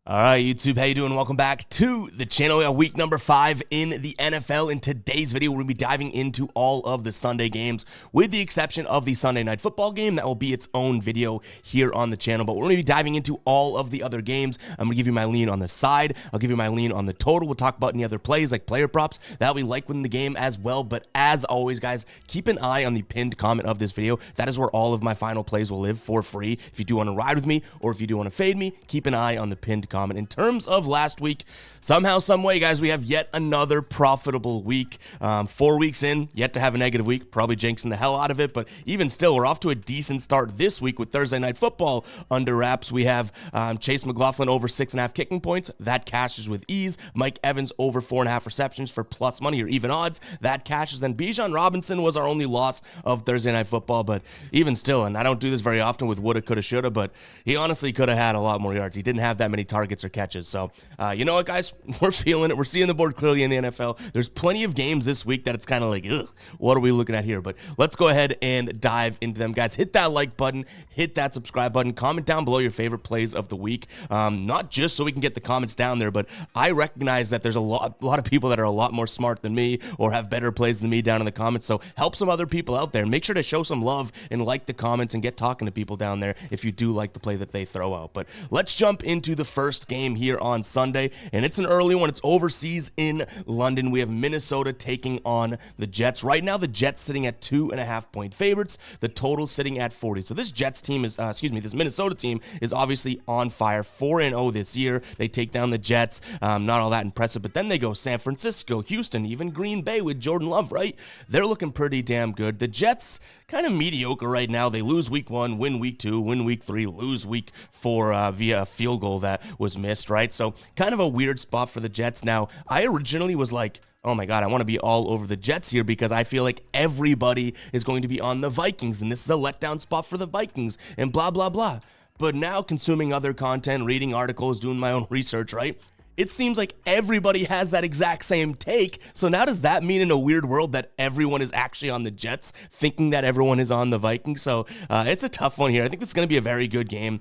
All right, YouTube, how you doing? Welcome back to the channel. We got week number 5 in the NFL. In today's video, we're going to be diving into all of the Sunday games, with the exception of the Sunday Night Football game. That will be its own video here on the channel, but we're going to be diving into all of the other games. I'm going to give you my lean on the side. I'll give you my lean on the total. We'll talk about any other plays like player props that we like within the game as well. But as always, guys, keep an eye on the pinned comment of this video. That is where all of my final plays will live for free. If you do want to ride with me or if you do want to fade me, keep an eye on the pinned comment. In terms of last week, somehow, some way, guys, we have yet another profitable week. 4 weeks in, yet to have a negative week, probably jinxing the hell out of it, but even still, we're off to a decent start this week with Thursday Night Football under wraps. We have Chase McLaughlin over 6.5 kicking points. That cashes with ease. Mike Evans over 4.5 receptions for plus money or even odds. That cashes. Then Bijan Robinson was our only loss of Thursday Night Football, but even still, and I don't do this very often with woulda, coulda, shoulda, but he honestly could have had a lot more yards. He didn't have that many targets or catches. So, you know what, guys? We're feeling it. We're seeing the board clearly in the NFL. There's plenty of games this week that it's kind of like, ugh, what are we looking at here? But let's go ahead and dive into them, guys. Hit that like button. Hit that subscribe button. Comment down below your favorite plays of the week. Not just so we can get the comments down there, but I recognize that there's a lot of people that are a lot more smart than me or have better plays than me down in the comments. So help some other people out there. Make sure to show some love and like the comments and get talking to people down there if you do like the play that they throw out. But let's jump into the first game here on Sunday, and it's an early one. It's overseas in London. We have Minnesota taking on the Jets. Right now, the Jets sitting at 2.5-point favorites. The total sitting at 40. So this Jets team is, this Minnesota team is obviously on fire. 4-0 this year. They take down the Jets. Not all that impressive, but then they go San Francisco, Houston, even Green Bay with Jordan Love, right? They're looking pretty damn good. The Jets, kind of mediocre right now. They lose week 1, win week 2, win week 3, lose week 4 via a field goal that was missed, right? So kind of a weird spot for the Jets. Now, I originally was like, oh my God, I want to be all over the Jets here because I feel like everybody is going to be on the Vikings, and this is a letdown spot for the Vikings, and blah, blah, blah. But now, consuming other content, reading articles, doing my own research, right? It seems like everybody has that exact same take. So now does that mean in a weird world that everyone is actually on the Jets, thinking that everyone is on the Vikings? So it's a tough one here. I think it's going to be a very good game.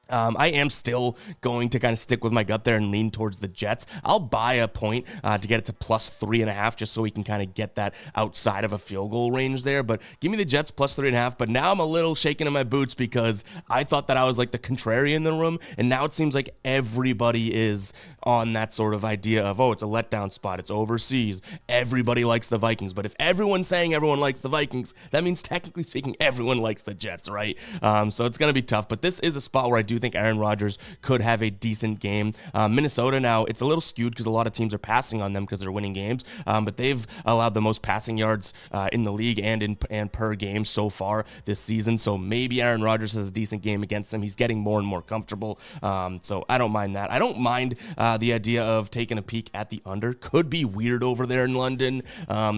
I am still going to kind of stick with my gut there and lean towards the Jets. I'll buy a point to get it to plus 3.5 just so we can kind of get that outside of a field goal range there. But give me the Jets plus 3.5. But now I'm a little shaking in my boots because I thought that I was like the contrarian in the room. And now it seems like everybody is on that sort of idea of, oh, it's a letdown spot. It's overseas. Everybody likes the Vikings. But if everyone's saying everyone likes the Vikings, that means technically speaking, everyone likes the Jets, right? So it's going to be tough. But this is a spot where I do think Aaron Rodgers could have a decent game. Minnesota now, it's a little skewed because a lot of teams are passing on them because they're winning games, but they've allowed the most passing yards in the league and per game so far this season. So maybe Aaron Rodgers has a decent game against them. He's getting more and more comfortable. So I don't mind that. I don't mind the idea of taking a peek at the under. Could be weird over there in London.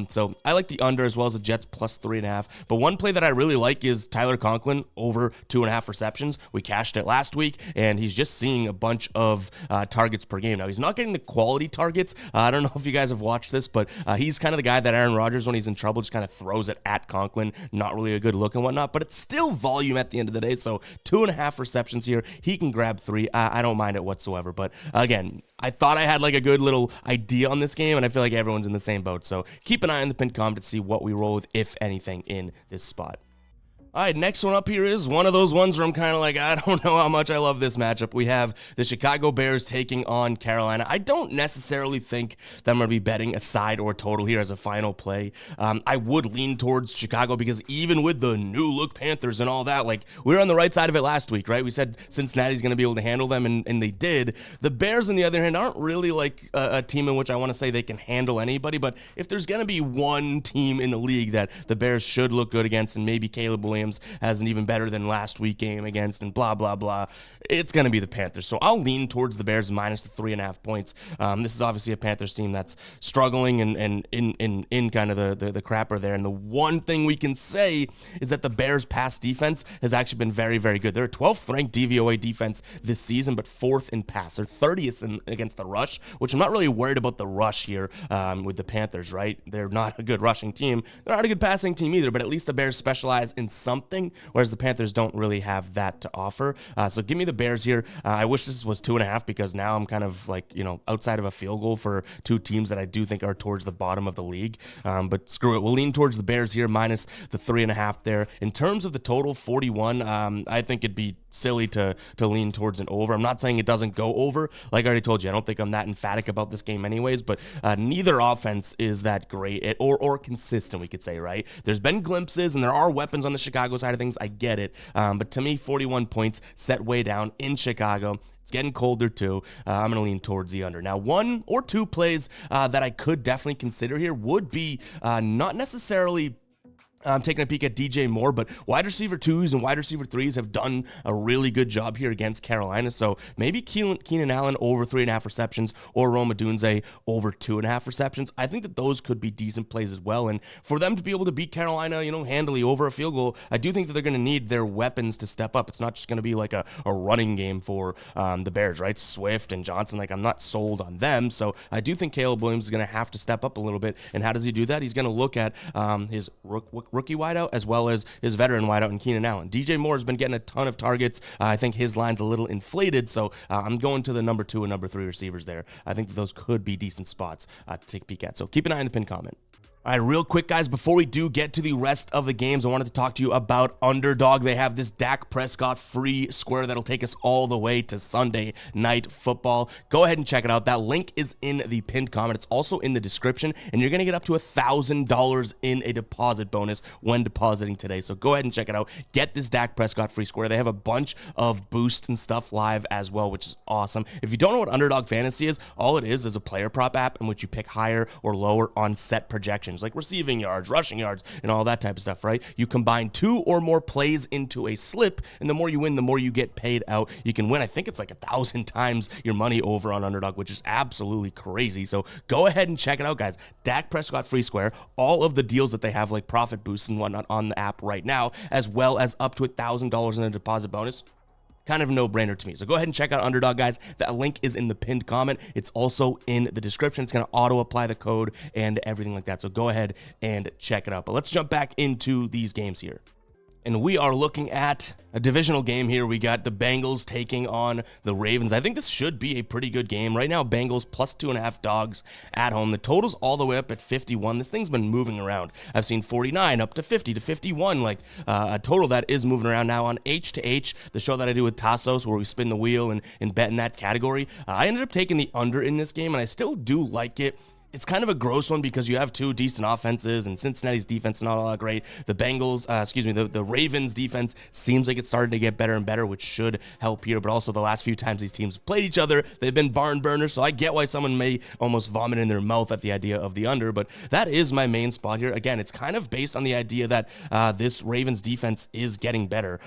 So I like the under as well as the Jets plus 3.5. But one play that I really like is Tyler Conklin over 2.5 receptions. We cashed it last week, and he's just seeing a bunch of targets per game. Now, he's not getting the quality targets. I don't know if you guys have watched this, but he's kind of the guy that Aaron Rodgers, when he's in trouble, just kind of throws it at Conklin. Not really a good look and whatnot, but it's still volume at the end of the day. So 2.5 receptions here. He can grab 3. I don't mind it whatsoever. But again, I thought I had like a good little idea on this game, and I feel like everyone's in the same boat. So keep an eye on the pinned comment to see what we roll with, if anything, in this spot. All right, next one up here is one of those ones where I'm kind of like, I don't know how much I love this matchup. We have the Chicago Bears taking on Carolina. I don't necessarily think that I'm going to be betting a side or a total here as a final play. I would lean towards Chicago because even with the new look Panthers and all that, like, we were on the right side of it last week, right? We said Cincinnati's going to be able to handle them, and they did. The Bears, on the other hand, aren't really like a team in which I want to say they can handle anybody, but if there's going to be one team in the league that the Bears should look good against, and maybe Caleb Williams has an even better than last week game against, and blah, blah, blah, it's going to be the Panthers. So I'll lean towards the Bears minus the 3.5 points. This is obviously a Panthers team that's struggling and in kind of the crapper there. And the one thing we can say is that the Bears' pass defense has actually been very, very good. They're a 12th ranked DVOA defense this season, but 4th in pass. They're 30th against the rush, which I'm not really worried about the rush here with the Panthers, right? They're not a good rushing team. They're not a good passing team either, but at least the Bears specialize in some something, whereas the Panthers don't really have that to offer. So give me the Bears here. I wish this was 2.5 because now I'm kind of like, outside of a field goal for two teams that I do think are towards the bottom of the league. But screw it. We'll lean towards the Bears here, minus the 3.5 there. In terms of the total, 41, I think it'd be silly to lean towards an over. I'm not saying it doesn't go over. Like I already told you, I don't think I'm that emphatic about this game anyways, but neither offense is that great or consistent, we could say, right? There's been glimpses and there are weapons on the Chicago side of things. I get it. But to me, 41 points set way down in Chicago. It's getting colder too. I'm going to lean towards the under. Now, one or two plays that I could definitely consider here would be not necessarily taking a peek at DJ Moore, but wide receiver 2s and wide receiver 3s have done a really good job here against Carolina. So maybe Keenan Allen over 3.5 receptions or Rome Odunze over 2.5 receptions. I think that those could be decent plays as well. And for them to be able to beat Carolina, handily over a field goal, I do think that they're going to need their weapons to step up. It's not just going to be like a running game for the Bears, right? Swift and Johnson, I'm not sold on them. So I do think Caleb Williams is going to have to step up a little bit. And how does he do that? He's going to look at his rookie wideout as well as his veteran wideout in Keenan Allen. DJ Moore has been getting a ton of targets. I think his line's a little inflated, so I'm going to the number 2 and number 3 receivers there. I think that those could be decent spots to take a peek at. So keep an eye on the pinned comment. All right, real quick, guys, before we do get to the rest of the games, I wanted to talk to you about Underdog. They have this Dak Prescott free square that'll take us all the way to Sunday Night Football. Go ahead and check it out. That link is in the pinned comment. It's also in the description, and you're going to get up to $1,000 in a deposit bonus when depositing today. So go ahead and check it out. Get this Dak Prescott free square. They have a bunch of boosts and stuff live as well, which is awesome. If you don't know what Underdog Fantasy is, all it is a player prop app in which you pick higher or lower on set projections, like receiving yards, rushing yards, and all that type of stuff, right? You combine 2 or more plays into a slip, and the more you win, the more you get paid out. You can win, I think it's like 1,000 times your money over on Underdog, which is absolutely crazy. So go ahead and check it out, guys. Dak Prescott free square, all of the deals that they have, like profit boosts and whatnot on the app right now, as well as up to $1,000 in a deposit bonus. Kind of a no-brainer to me. So go ahead and check out Underdog, guys. That link is in the pinned comment. It's also in the description. It's going to auto-apply the code and everything like that. So go ahead and check it out. But let's jump back into these games here. And we are looking at a divisional game here. We got the Bengals taking on the Ravens. I think this should be a pretty good game. Right now, Bengals plus 2.5 dogs at home. The total's all the way up at 51. This thing's been moving around. I've seen 49 up to 50 to 51, like a total that is moving around now on H to H, the show that I do with Tassos where we spin the wheel and bet in that category. I ended up taking the under in this game, and I still do like it. It's kind of a gross one because you have two decent offenses and Cincinnati's defense not all that great. The Bengals, the Ravens defense seems like it's starting to get better and better, which should help here. But also the last few times these teams played each other, they've been barn burners. So I get why someone may almost vomit in their mouth at the idea of the under. But that is my main spot here. Again, it's kind of based on the idea that this Ravens defense is getting better.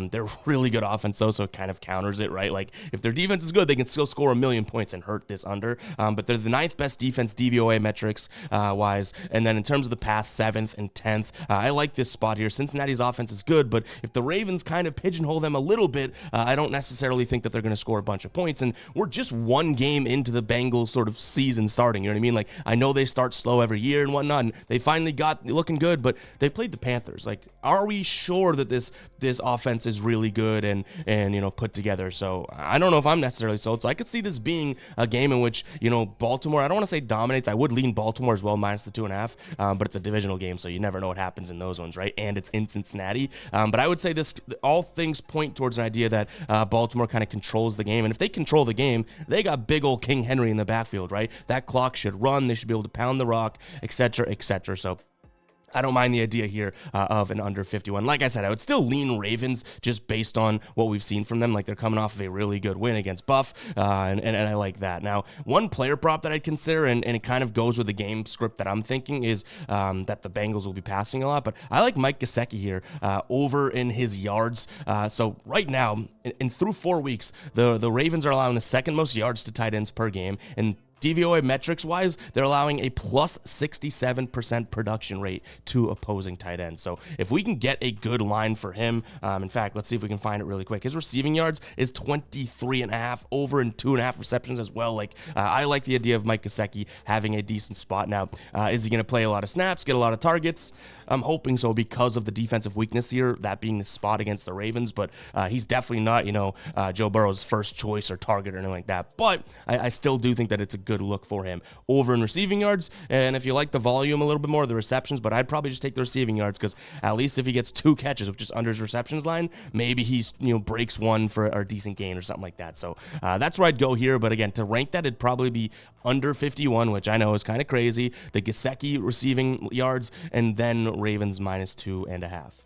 They're really good offense, so it kind of counters it, right? Like if their defense is good, they can still score 1,000,000 points and hurt this under. But they're the 9th best defense DVOA metrics wise, and then in terms of the pass, 7th and 10th. I like this spot here. Cincinnati's offense is good, but if the Ravens kind of pigeonhole them a little bit, I don't necessarily think that they're going to score a bunch of points, and we're just one game into the Bengals sort of season starting, you know what I mean? Like, I know they start slow every year and whatnot, and they finally got looking good, but they played the Panthers. Like, are we sure that this offense is really good and put together? So I don't know if I'm necessarily sold. So I could see this being a game in which, Baltimore, I don't want to say dominates. I would lean Baltimore as well, minus the 2.5, but it's a divisional game, so you never know what happens in those ones, right? And it's in Cincinnati. But I would say all things point towards an idea that Baltimore kind of controls the game. And if they control the game, they got big old King Henry in the backfield, right? That clock should run. They should be able to pound the rock, et cetera, et cetera. So I don't mind the idea here of an under 51. Like I said, I would still lean Ravens just based on what we've seen from them. Like, they're coming off of a really good win against Buff, and I like that. Now, one player prop that I'd consider, and it kind of goes with the game script that I'm thinking, is that the Bengals will be passing a lot. But I like Mike Gesicki here over in his yards. So right now, and through 4 weeks, the Ravens are allowing the second most yards to tight ends per game, and DVOA metrics wise, they're allowing a plus 67% production rate to opposing tight ends. So if we can get a good line for him, in fact, let's see if we can find it really quick. His receiving yards is 23.5, over in 2.5 receptions as well. Like, I like the idea of Mike Gesicki having a decent spot. Now, is he going to play a lot of snaps, get a lot of targets? I'm hoping so because of the defensive weakness here, that being the spot against the Ravens, but he's definitely not, Joe Burrow's first choice or target or anything like that. But I still do think that it's a good look for him over in receiving yards. And if you like the volume a little bit more, the receptions, but I'd probably just take the receiving yards because at least if he gets 2 catches, which is under his receptions line, maybe he's, breaks one for a decent gain or something like that. So that's where I'd go here. But again, to rank that, it'd probably be under 51, which I know is kind of crazy. The Gesicki receiving yards, and then Ravens -2.5.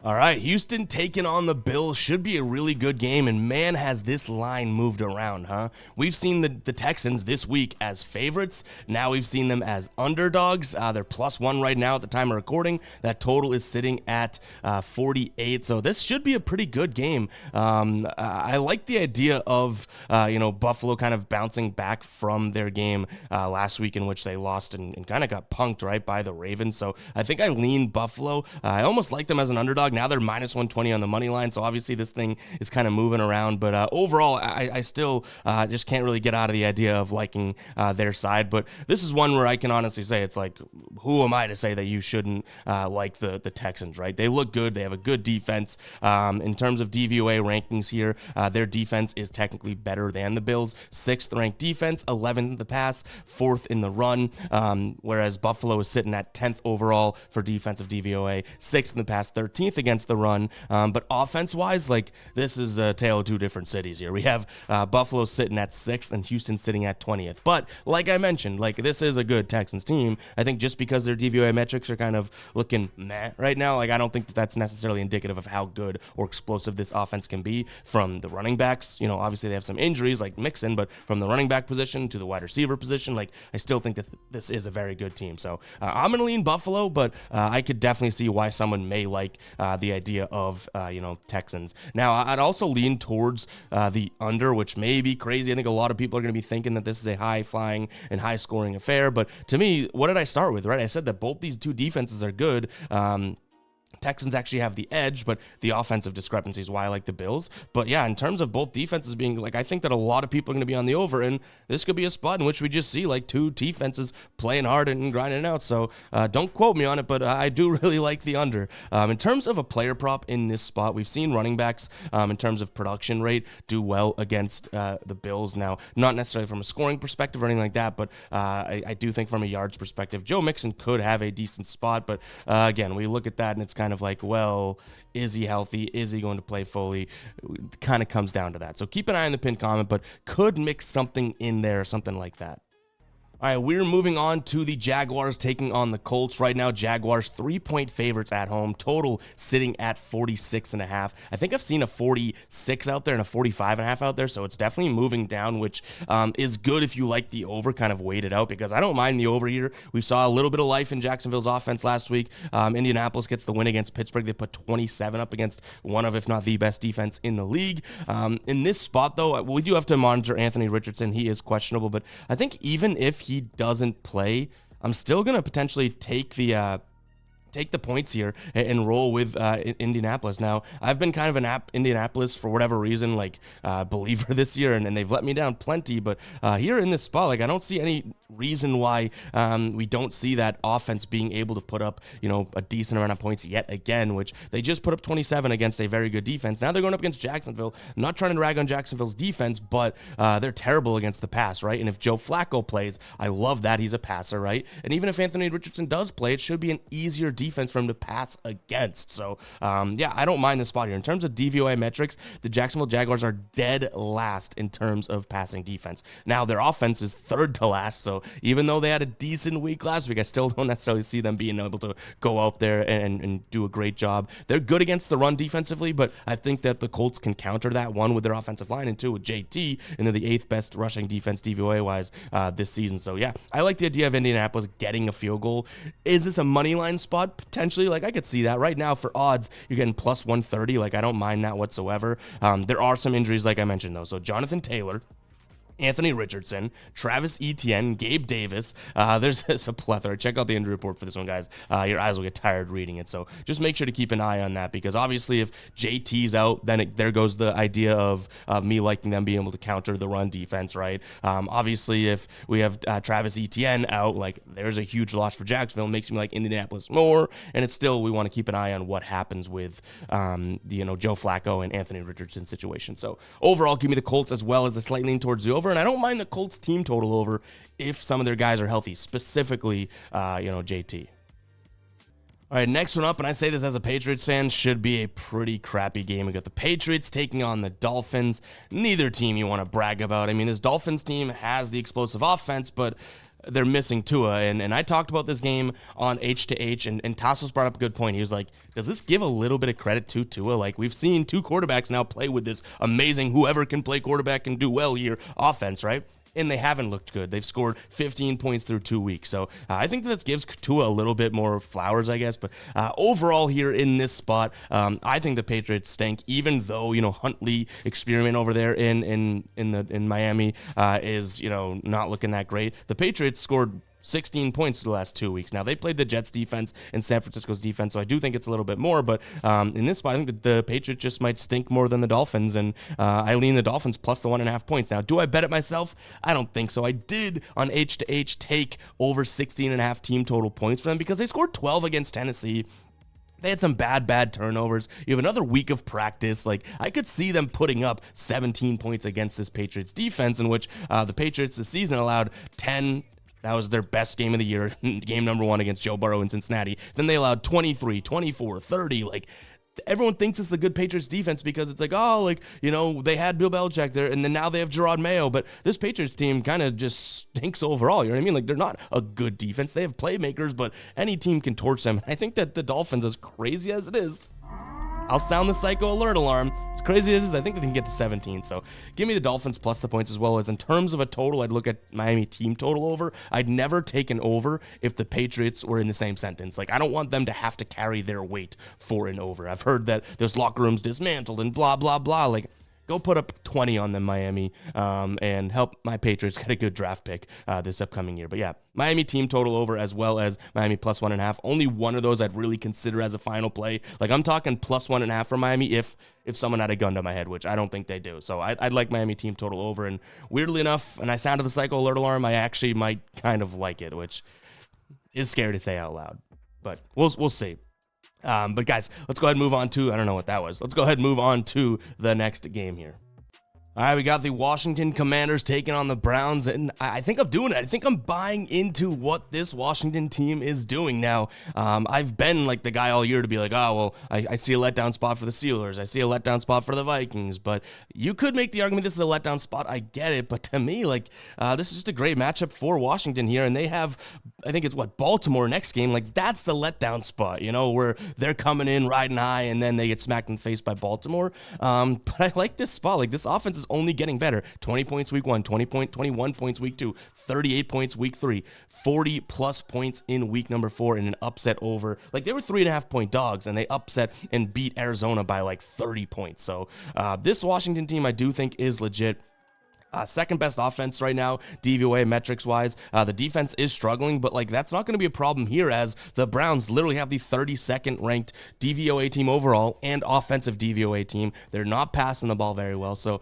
All right, Houston taking on the Bills should be a really good game, and man, has this line moved around, huh? We've seen the Texans this week as favorites. Now we've seen them as underdogs. They're +1 right now at the time of recording. That total is sitting at 48, so this should be a pretty good game. I like the idea of, Buffalo kind of bouncing back from their game last week in which they lost and kind of got punked, right, by the Ravens. So I think I lean Buffalo. I almost like them as an underdog. Now they're -120 on the money line, so obviously this thing is kind of moving around. But overall, I still just can't really get out of the idea of liking their side. But this is one where I can honestly say it's like, who am I to say that you shouldn't like the Texans, right? They look good. They have a good defense. In terms of DVOA rankings here, their defense is technically better than the Bills. 6th ranked defense, 11th in the pass, 4th in the run, whereas Buffalo is sitting at 10th overall for defensive DVOA, 6th in the pass, 13th against the run. But offense-wise, like, this is a tale of two different cities here. We have Buffalo sitting at 6th and Houston sitting at 20th. But like I mentioned, like, this is a good Texans team. I think just because their DVOA metrics are kind of looking meh right now, like, I don't think that that's necessarily indicative of how good or explosive this offense can be from the running backs. Obviously they have some injuries like Mixon, but from the running back position to the wide receiver position, like, I still think that this is a very good team. So I'm going to lean Buffalo, but I could definitely see why someone may like the idea of, Texans. Now, I'd also lean towards the under, which may be crazy. I think a lot of people are going to be thinking that this is a high-flying and high-scoring affair. But to me, what did I start with, right? I said that both these two defenses are good. Texans actually have the edge, but the offensive discrepancy is why I like the Bills. But yeah, in terms of both defenses being, like, I think that a lot of people are going to be on the over, and this could be a spot in which we just see like two defenses playing hard and grinding out. So don't quote me on it, but I do really like the under. In terms of a player prop in this spot, we've seen running backs in terms of production rate do well against the Bills. Now, not necessarily from a scoring perspective or anything like that, but I do think from a yards perspective, Joe Mixon could have a decent spot. But again, we look at that and it's kind of like, well, is he healthy? Is he going to play fully? It kind of comes down to that. So keep an eye on the pinned comment, but could mix something in there, something like that. All right, we're moving on to the Jaguars taking on the Colts right now. Jaguars 3-point favorites at home, total sitting at 46.5. I think I've seen a 46 out there and a 45.5 out there, so it's definitely moving down, which is good if you like the over kind of weighted out, because I don't mind the over here. We saw a little bit of life in Jacksonville's offense last week. Indianapolis gets the win against Pittsburgh. They put 27 up against one of, if not the best defense in the league. In this spot, though, we do have to monitor Anthony Richardson. He is questionable, but I think even if he doesn't play, I'm still going to potentially take the points here and roll with Indianapolis. Now, I've been kind of an Indianapolis, for whatever reason, like, believer this year, and they've let me down plenty, but here in this spot, like, I don't see any reason why we don't see that offense being able to put up, a decent amount of points yet again, which they just put up 27 against a very good defense. Now they're going up against Jacksonville. I'm not trying to rag on Jacksonville's defense, but they're terrible against the pass, right? And if Joe Flacco plays, I love that. He's a passer, right? And even if Anthony Richardson does play, it should be an easier defense for him to pass against. So, yeah, I don't mind the spot here. In terms of DVOA metrics, the Jacksonville Jaguars are dead last in terms of passing defense. Now, their offense is third to last, so even though they had a decent week last week, I still don't necessarily see them being able to go out there and do a great job. They're good against the run defensively, but I think that the Colts can counter that, one, with their offensive line, and two, with JT, and they're the 8th best rushing defense DVOA-wise this season. So, yeah, I like the idea of Indianapolis getting a field goal. Is this a money line spot? Potentially, like, I could see that. Right now, for odds, you're getting plus 130. Like, I don't mind that whatsoever. There are some injuries, like I mentioned, though. So, Jonathan Taylor Anthony Richardson, Travis Etienne, Gabe Davis. There's a plethora. Check out the injury report for this one, guys. Your eyes will get tired reading it. So just make sure to keep an eye on that, because obviously if JT's out, then there goes the idea of me liking them being able to counter the run defense, right? Obviously, if we have Travis Etienne out, like there's a huge loss for Jacksonville. It makes me like Indianapolis more, and it's still, we want to keep an eye on what happens with Joe Flacco and Anthony Richardson situation. So overall, give me the Colts as well as a slight lean towards the over. And I don't mind the Colts team total over if some of their guys are healthy, specifically, JT. All right, next one up, and I say this as a Patriots fan, should be a pretty crappy game. We got the Patriots taking on the Dolphins. Neither team you want to brag about. I mean, this Dolphins team has the explosive offense, but they're missing Tua. And I talked about this game on H2H, and Tassos brought up a good point. He was like, does this give a little bit of credit to Tua? Like, we've seen two quarterbacks now play with this amazing whoever can play quarterback and do well here offense, right? And they haven't looked good. They've scored 15 points through 2 weeks. So I think that gives Tua a little bit more flowers, I guess. But overall here in this spot, I think the Patriots stink, even though, Huntley experiment over there in Miami is, not looking that great. The Patriots scored 16 points the last 2 weeks. Now, they played the Jets defense and San Francisco's defense, so I do think it's a little bit more, but in this spot, I think that the Patriots just might stink more than the Dolphins, and I lean the Dolphins plus the 1.5 points. Now, do I bet it myself? I don't think so. I did on H2H take over 16.5 team total points for them because they scored 12 against Tennessee. They had some bad turnovers. You have another week of practice. Like, I could see them putting up 17 points against this Patriots defense, in which the Patriots this season allowed 10. That was their best game of the year, game number 1 against Joe Burrow in Cincinnati. Then they allowed 23, 24, 30. Like, everyone thinks it's the good Patriots defense because it's like, they had Bill Belichick there, and then now they have Gerard Mayo. But this Patriots team kind of just stinks overall. You know what I mean? Like, they're not a good defense. They have playmakers, but any team can torch them. I think that the Dolphins, as crazy as it is, I'll sound the psycho alert alarm. As crazy as it is, I think they can get to 17. So give me the Dolphins plus the points, as well as in terms of a total, I'd look at Miami team total over. I'd never take an over if the Patriots were in the same sentence. Like, I don't want them to have to carry their weight for an over. I've heard that there's locker rooms dismantled and blah, blah, blah. Like, go put up 20 on them, Miami, and help my Patriots get a good draft pick this upcoming year. But yeah, Miami team total over, as well as Miami plus 1.5. Only one of those I'd really consider as a final play. Like, I'm talking plus 1.5 for Miami if someone had a gun to my head, which I don't think they do. So I'd like Miami team total over. And weirdly enough, and I sounded the psycho alert alarm, I actually might kind of like it, which is scary to say out loud. But we'll see. But guys, let's go ahead and move on to, I don't know what that was. Let's go ahead and move on to the next game here. All right, we got the Washington Commanders taking on the Browns, and I think I'm doing it. I think I'm buying into what this Washington team is doing now. I've been like the guy all year to be like, I see a letdown spot for the Steelers. I see a letdown spot for the Vikings, but you could make the argument this is a letdown spot. I get it, but to me, this is just a great matchup for Washington here, and they have, I think it's Baltimore next game. Like, that's the letdown spot, where they're coming in riding high, and then they get smacked in the face by Baltimore. But I like this spot. Like, this offense is only getting better. 20 points week 1, 21 points week 2, 38 points week 3, 40 plus points in week number 4 in an upset over. Like, they were 3.5 point dogs, and they upset and beat Arizona by 30 points. So this Washington team, I do think, is legit. Second best offense right now, DVOA metrics wise. The defense is struggling, but that's not going to be a problem here, as the Browns literally have the 32nd ranked DVOA team overall and offensive DVOA team. They're not passing the ball very well. So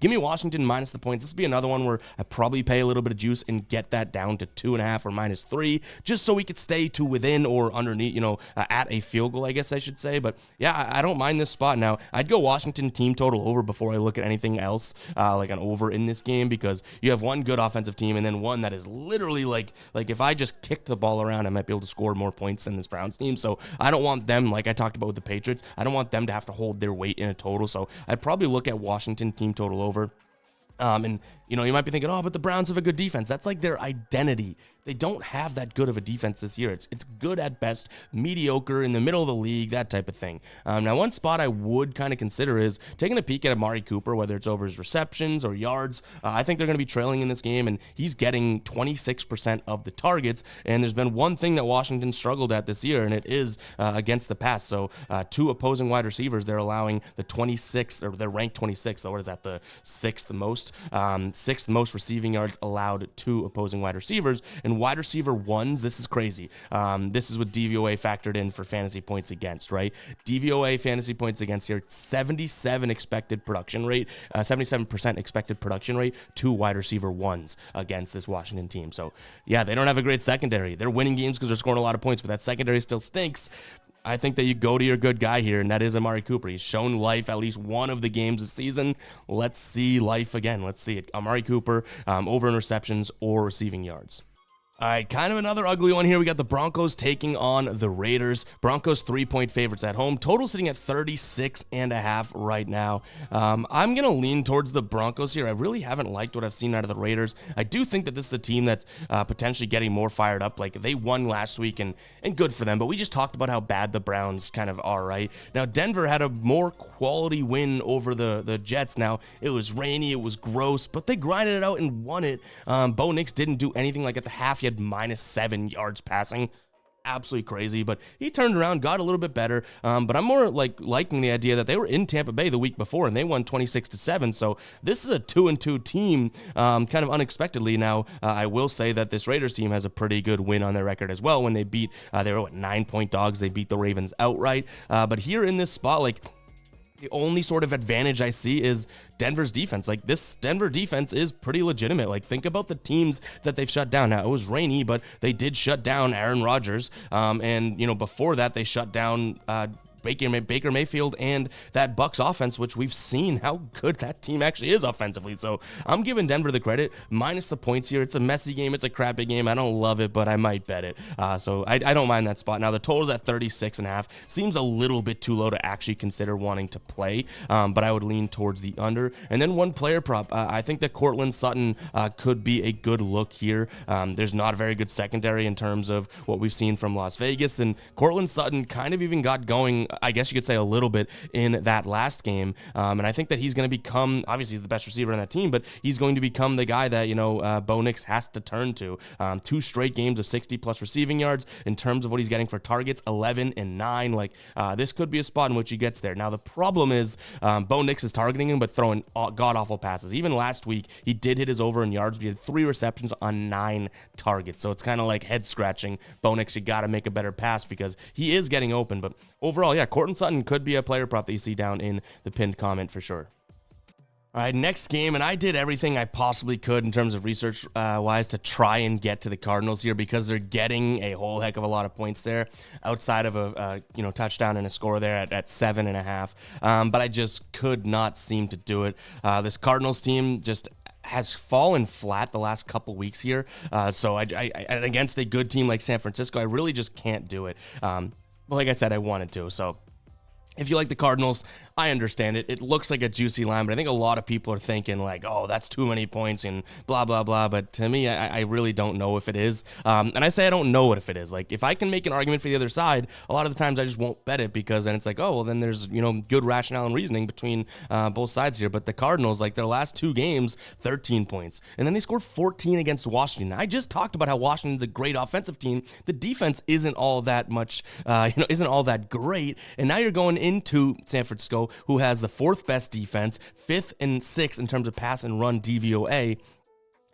give me Washington minus the points. This would be another one where I probably pay a little bit of juice and get that down to 2.5 or -3, just so we could stay to within or underneath, at a field goal, I guess I should say. But yeah, I don't mind this spot. Now, I'd go Washington team total over before I look at anything else, like an over in this game, because you have one good offensive team and then one that is literally like if I just kicked the ball around, I might be able to score more points than this Browns team. So I don't want them, like I talked about with the Patriots, I don't want them to have to hold their weight in a total. So I'd probably look at Washington team total over. And you might be thinking, but the Browns have a good defense. That's like their identity. They don't have that good of a defense this year. It's good at best, mediocre in the middle of the league, that type of thing. Now, one spot I would kind of consider is taking a peek at Amari Cooper, whether it's over his receptions or yards. I think they're going to be trailing in this game, and he's getting 26% of the targets. And there's been one thing that Washington struggled at this year, and it is against the pass. So two opposing wide receivers, they're allowing the 26th, or they're ranked 26th. So what is that, the 6th most? sixth most receiving yards allowed to opposing wide receivers. And wide receiver ones, this is crazy. This is with DVOA factored in for fantasy points against, right? DVOA fantasy points against here, 77% expected production rate to wide receiver ones against this Washington team. So yeah, they don't have a great secondary. They're winning games because they're scoring a lot of points, but that secondary still stinks. I think that you go to your good guy here, and that is Amari Cooper. He's shown life at least one of the games this season. Let's see life again. Let's see it. Amari Cooper over in receptions or receiving yards. All right, kind of another ugly one here. We got the Broncos taking on the Raiders. Broncos 3-point favorites at home. Total sitting at 36.5 right now. I'm going to lean towards the Broncos here. I really haven't liked what I've seen out of the Raiders. I do think that this is a team that's potentially getting more fired up. Like, they won last week, and good for them. But we just talked about how bad the Browns kind of are, right? Now, Denver had a more quality win over the Jets. Now, it was rainy, it was gross, but they grinded it out and won it. Bo Nix didn't do anything. Like, at the half, he had -7 yards passing. Absolutely crazy, but he turned around, got a little bit better. But I'm more like liking the idea that they were in Tampa Bay the week before and they won 26-7. So this is a 2-2 team, kind of unexpectedly. Now, I will say that this Raiders team has a pretty good win on their record as well. When they beat, they were 9-point dogs. They beat the Ravens outright. But here in this spot, like, the only sort of advantage I see is Denver's defense. Like, this Denver defense is pretty legitimate. Like, think about the teams that they've shut down. Now, it was rainy, but they did shut down Aaron Rodgers. And, before that, they shut down Baker Mayfield and that Bucs offense, which we've seen how good that team actually is offensively. So I'm giving Denver the credit, minus the points here. It's a messy game. It's a crappy game. I don't love it, but I might bet it. So I don't mind that spot. Now, the total's at 36.5. Seems a little bit too low to actually consider wanting to play, but I would lean towards the under. And then one player prop. I think that Courtland Sutton could be a good look here. There's not a very good secondary in terms of what we've seen from Las Vegas, and Courtland Sutton kind of even got going, I guess you could say, a little bit in that last game. And I think that he's going to become, obviously he's the best receiver on that team, but he's going to become the guy that, Bo Nix has to turn to. 2 straight games of 60+ receiving yards. In terms of what he's getting for targets, 11 and 9. Like, this could be a spot in which he gets there. Now, the problem is Bo Nix is targeting him, but throwing god-awful passes. Even last week, he did hit his over in yards, but he had 3 receptions on 9 targets. So it's kind of like head-scratching. Bo Nix, you got to make a better pass because he is getting open. But overall, yeah, Courtland Sutton could be a player prop that you see down in the pinned comment for sure. All right, next game, and I did everything I possibly could in terms of research-wise to try and get to the Cardinals here because they're getting a whole heck of a lot of points there outside of a touchdown and a score there at 7.5. But I just could not seem to do it. This Cardinals team just has fallen flat the last couple weeks here. So I against a good team like San Francisco, I really just can't do it. Well, like I said, I wanted to, so if you like the Cardinals, I understand it. It looks like a juicy line, but I think a lot of people are thinking like, oh, that's too many points and blah, blah, blah. But to me, I really don't know if it is. And I say I don't know if it is. Like, if I can make an argument for the other side, a lot of the times I just won't bet it because then it's like, oh, well, then there's, good rationale and reasoning between both sides here. But the Cardinals, like their last 2 games, 13 points. And then they scored 14 against Washington. I just talked about how Washington's a great offensive team. The defense isn't all that much, isn't all that great. And now you're going into San Francisco, who has the 4th best defense, 5th and 6th in terms of pass and run DVOA.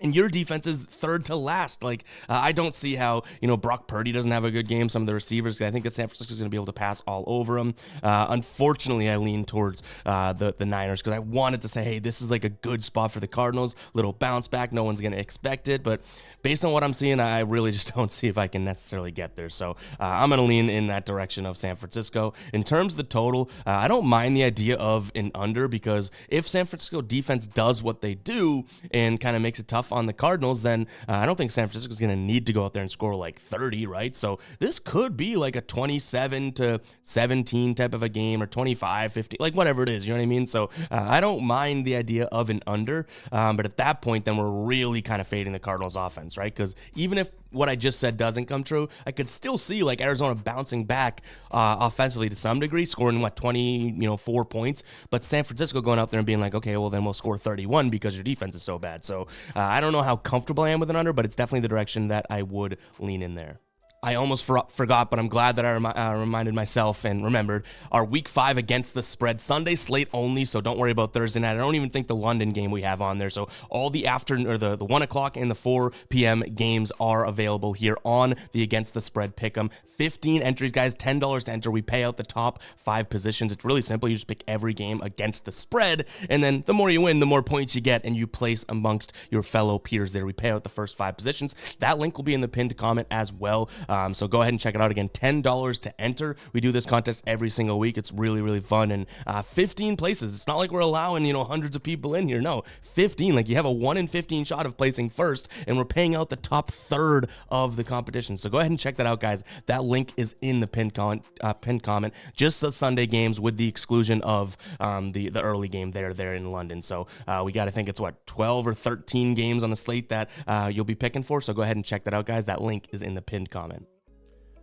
And your defense is 3rd to last. Like, I don't see how, Brock Purdy doesn't have a good game. Some of the receivers, I think that San Francisco is going to be able to pass all over him. Unfortunately, I lean towards the Niners because I wanted to say, hey, this is like a good spot for the Cardinals. Little bounce back. No one's going to expect it. But based on what I'm seeing, I really just don't see if I can necessarily get there. So I'm going to lean in that direction of San Francisco. In terms of the total, I don't mind the idea of an under because if San Francisco defense does what they do and kind of makes it tough on the Cardinals, then I don't think San Francisco is going to need to go out there and score like 30, right? So this could be like a 27-17 type of a game or 25-50, like whatever it is, you know what I mean? So I don't mind the idea of an under, but at that point, then we're really kind of fading the Cardinals offense, right? Because even if what I just said doesn't come true, I could still see like Arizona bouncing back offensively to some degree, scoring 24 points, but San Francisco going out there and being like, okay, well then we'll score 31 because your defense is so bad. So I don't know how comfortable I am with an under, but it's definitely the direction that I would lean in there. I almost forgot, but I'm glad that I reminded myself and remembered our week 5 against the spread Sunday slate only. So don't worry about Thursday night. I don't even think the London game we have on there. So all the afternoon or the 1 o'clock and the 4 p.m. games are available here on the against the spread pick'em. 15 entries, guys, $10 to enter. We pay out the top 5 positions. It's really simple. You just pick every game against the spread, and then the more you win, the more points you get, and you place amongst your fellow peers there. We pay out the first 5 positions. That link will be in the pinned comment as well. So go ahead and check it out. Again, $10 to enter. We do this contest every single week. It's really, really fun, and 15 places. It's not like we're allowing, hundreds of people in here. No, 15. Like, you have a 1 in 15 shot of placing first, and we're paying out the top third of the competition. So go ahead and check that out, guys. That link is in the pinned comment. Just the Sunday games with the exclusion of the early game there in London. So we got, I think it's 12 or 13 games on the slate that you'll be picking for. So go ahead and check that out, guys. That link is in the pinned comment.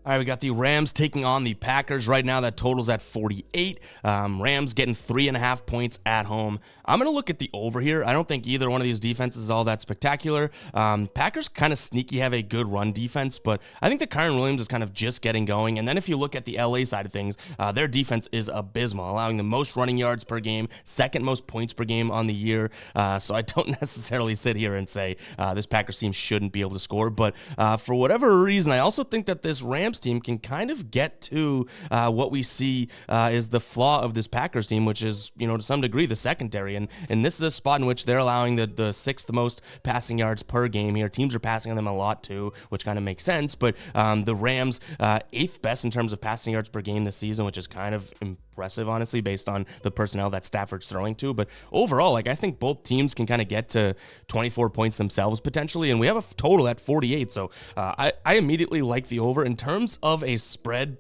All right, we got the Rams taking on the Packers. Right now, that total's at 48. Rams getting 3.5 points at home. I'm going to look at the over here. I don't think either one of these defenses is all that spectacular. Packers kind of sneaky, have a good run defense, but I think the Kyren Williams is kind of just getting going. And then if you look at the LA side of things, their defense is abysmal, allowing the most running yards per game, second most points per game on the year. So I don't necessarily sit here and say this Packers team shouldn't be able to score. But for whatever reason, I also think that this Rams team can kind of get to what we see is the flaw of this Packers team, which is, to some degree, the secondary. And this is a spot in which they're allowing the 6th most passing yards per game here. Teams are passing on them a lot too, which kind of makes sense. But the Rams, 8th best in terms of passing yards per game this season, which is kind of impressive, honestly, based on the personnel that Stafford's throwing to. But overall, I think both teams can kind of get to 24 points themselves potentially, and we have a total at 48. So I immediately like the over. In terms of a spread,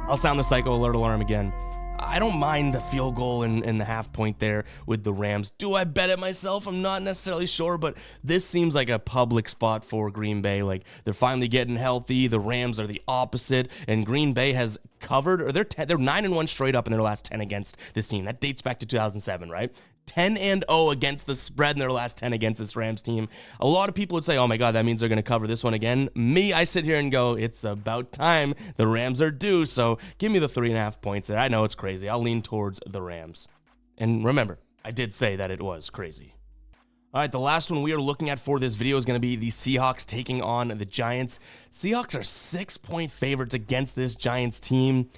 I'll sound the psycho alert alarm again. I don't mind the field goal and the half point there with the Rams. Do I bet it myself? I'm not necessarily sure, but this seems like a public spot for Green Bay. Like, they're finally getting healthy. The Rams are the opposite, and Green Bay has covered, or they're 9-1 straight up in their last 10 against this team. That dates back to 2007, right? 10-0 against the spread in their last 10 against this Rams team. A lot of people would say, oh my God, that means they're going to cover this one again. Me, I sit here and go, it's about time. The Rams are due, so give me the 3.5 points there. I know it's crazy. I'll lean towards the Rams. And remember, I did say that it was crazy. All right, the last one we are looking at for this video is going to be the Seahawks taking on the Giants. Seahawks are 6-point favorites against this Giants team.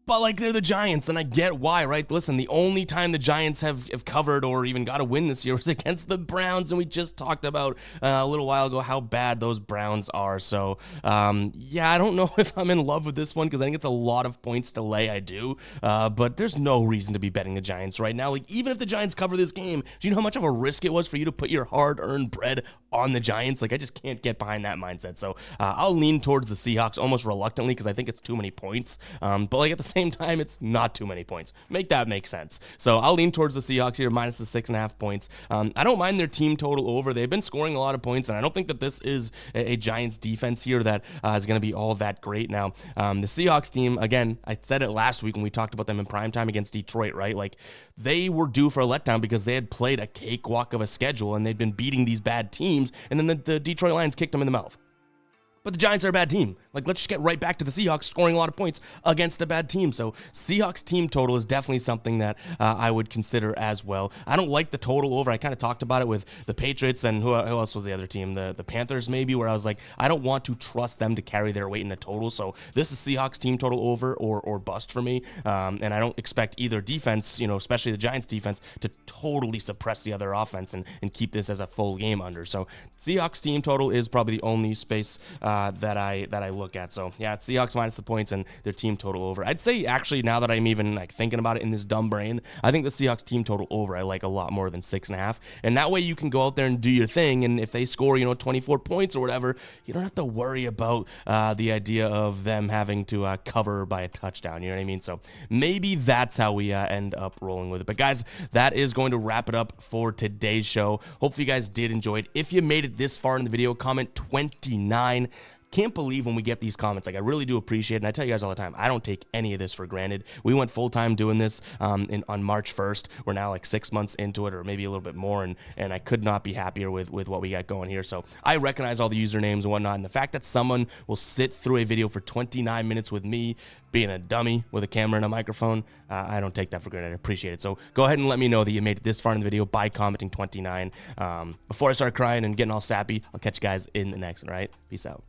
But, they're the Giants, and I get why, right? Listen, the only time the Giants have covered or even got a win this year was against the Browns, and we just talked about a little while ago how bad those Browns are. So, yeah, I don't know if I'm in love with this one because I think it's a lot of points to lay. I do, but there's no reason to be betting the Giants right now. Even if the Giants cover this game, do you know how much of a risk it was for you to put your hard-earned bread on the Giants? I just can't get behind that mindset. So, I'll lean towards the Seahawks almost reluctantly because I think it's too many points. But, at the same time, it's not too many points. Make that make sense. So I'll lean towards the Seahawks here, minus the 6.5 points. I don't mind their team total over. They've been scoring a lot of points, and I don't think that this is a Giants defense here that is going to be all that great. Now, the Seahawks team, again, I said it last week when we talked about them in primetime against Detroit, right? They were due for a letdown because they had played a cakewalk of a schedule, and they'd been beating these bad teams, and then the Detroit Lions kicked them in the mouth. But the Giants are a bad team. Let's just get right back to the Seahawks scoring a lot of points against a bad team. So Seahawks team total is definitely something that I would consider as well. I don't like the total over. I kind of talked about it with the Patriots and who else was the other team? The Panthers maybe, where I was like, I don't want to trust them to carry their weight in a total. So this is Seahawks team total over or bust for me. And I don't expect either defense, especially the Giants defense, to totally suppress the other offense and keep this as a full game under. So Seahawks team total is probably the only space that I look at. So yeah, it's Seahawks minus the points and their team total over. I'd say actually, now that I'm even thinking about it in this dumb brain, I think the Seahawks team total over I like a lot more than 6.5. And that way you can go out there and do your thing. And if they score, 24 points or whatever, you don't have to worry about the idea of them having to cover by a touchdown. You know what I mean? So maybe that's how we end up rolling with it. But guys, that is going to wrap it up for today's show. Hopefully you guys did enjoy it. If you made it this far in the video, comment 29. can't believe when we get these comments. Like, I really do appreciate it. And I tell you guys all the time, I don't take any of this for granted. We went full time doing this on March 1st. We're now like 6 months into it, or maybe a little bit more. And I could not be happier with what we got going here. So I recognize all the usernames and whatnot. And the fact that someone will sit through a video for 29 minutes with me being a dummy with a camera and a microphone, I don't take that for granted. I appreciate it. So go ahead and let me know that you made it this far in the video by commenting 29. Before I start crying and getting all sappy, I'll catch you guys in the next one, all right? Peace out.